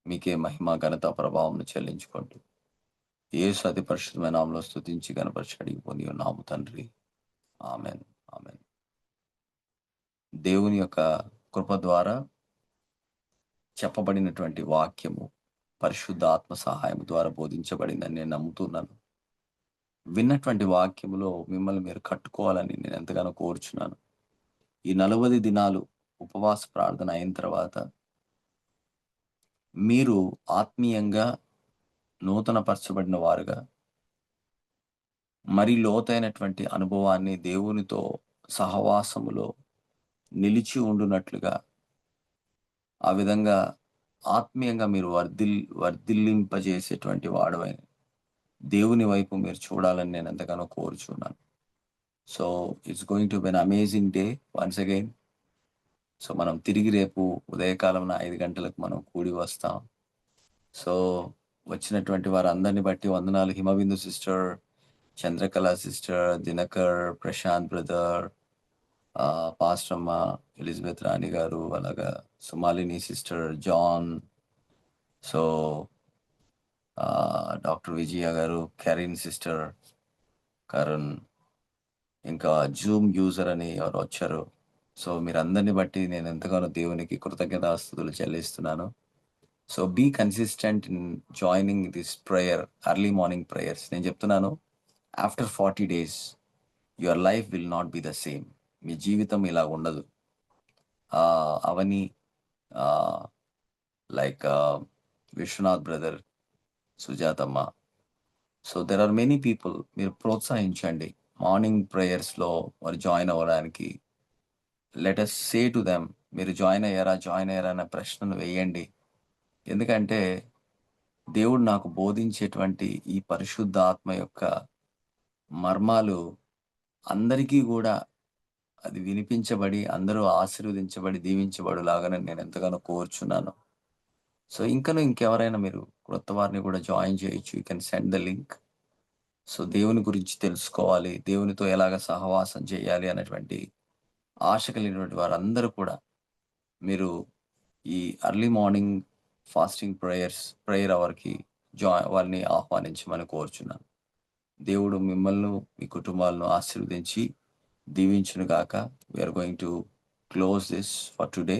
మీకే మహిమ, ఘనత, ప్రభావం చెల్లించుకుంటూ యేసు అతి పరిశుద్ధమైన నామములో స్తుతించి గణపరిచి అడిగి పొంది ఉన్నాము తండ్రి. ఆమెన్. ఆమెన్. దేవుని యొక్క కృప ద్వారా చెప్పబడినటువంటి వాక్యము పరిశుద్ధ ఆత్మ సహాయం ద్వారా బోధించబడిందని నేను నమ్ముతున్నాను. విన్నటువంటి వాక్యములో మిమ్మల్ని మీరు కట్టుకోవాలని నేను ఎంతగానో కోరుచున్నాను. ఈ 40 దినాలు ఉపవాస ప్రార్థన అయిన తర్వాత మీరు ఆత్మీయంగా నూతనపరచబడిన వారుగా మరి లోతైనటువంటి అనుభవాన్ని దేవునితో సహవాసములో నిలిచి ఉండునట్లుగా, ఆ విధంగా ఆత్మీయంగా మీరు వర్ధిల్లింపజేసేటువంటి వాడవైన దేవుని వైపు మీరు చూడాలని నేను ఎంతగానో కోరుచున్నాను. So it's going to be an amazing day once again. So మనం తిరిగి రేపు ఉదయకాలం 5 గంటలకు మనం కూడి వస్తాం. సో వచ్చినటువంటి వారందరిని బట్టి వందనాలు. Himabindu sister, Chandrakala sister, Dinakar, Prashanth brother, పాస్టమ్మ, ఎలిజబెత్ రాణి గారు, అలాగా Sumalini sister, John, so doctor Vijaya garu, కెరీన్ సిస్టర్, కరణ్, ఇంకా జూమ్ యూజర్ అని ఎవరు వచ్చారు. సో మీరందరిని బట్టి నేను ఎంతగానో దేవునికి కృతజ్ఞతాస్తుతులు చెల్లిస్తున్నాను. So be consistent in joining this prayer, early morning prayers. నేను చెప్తున్నాను, after 40 days your life will not be the same. మీ జీవితం ఇలా ఉండదు. Avani, like Vishwanath brother, Sujathamma. So there are many people. మీరు ప్రోత్సహించండి మార్నింగ్ ప్రేయర్స్లో వారు జాయిన్ అవ్వడానికి. Let us say to them, మీరు జాయిన్ అయ్యారా అనే ప్రశ్నను వేయండి. ఎందుకంటే దేవుడు నాకు బోధించేటువంటి ఈ పరిశుద్ధ ఆత్మ యొక్క మర్మాలు అందరికీ కూడా అది వినిపించబడి అందరూ ఆశీర్వదించబడి దీవించబడులాగానే నేను ఎంతగానో కోరుచున్నాను. సో, ఇంకెవరైనా మీరు క్రొత్త వారిని కూడా జాయిన్ చేయొచ్చు. You can send the link. So, దేవుని గురించి తెలుసుకోవాలి, దేవునితో ఎలాగ సహవాసం చేయాలి అనేటువంటి ఆశ కలిగినటువంటి వారందరూ కూడా మీరు ఈ ఎర్లీ మార్నింగ్ ఫాస్టింగ్ ప్రేయర్ అవర్‌కి వారిని ఆహ్వానించమని కోరుచున్నాను. దేవుడు మిమ్మల్ని, మీ కుటుంబాలను ఆశీర్వదించి దీవించును గాక. We are going to close this for today.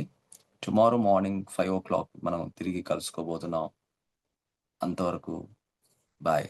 Tomorrow morning 5:00 మనం తిరిగి కలుసుకోబోతున్నాం. అంతవరకు బాయ్.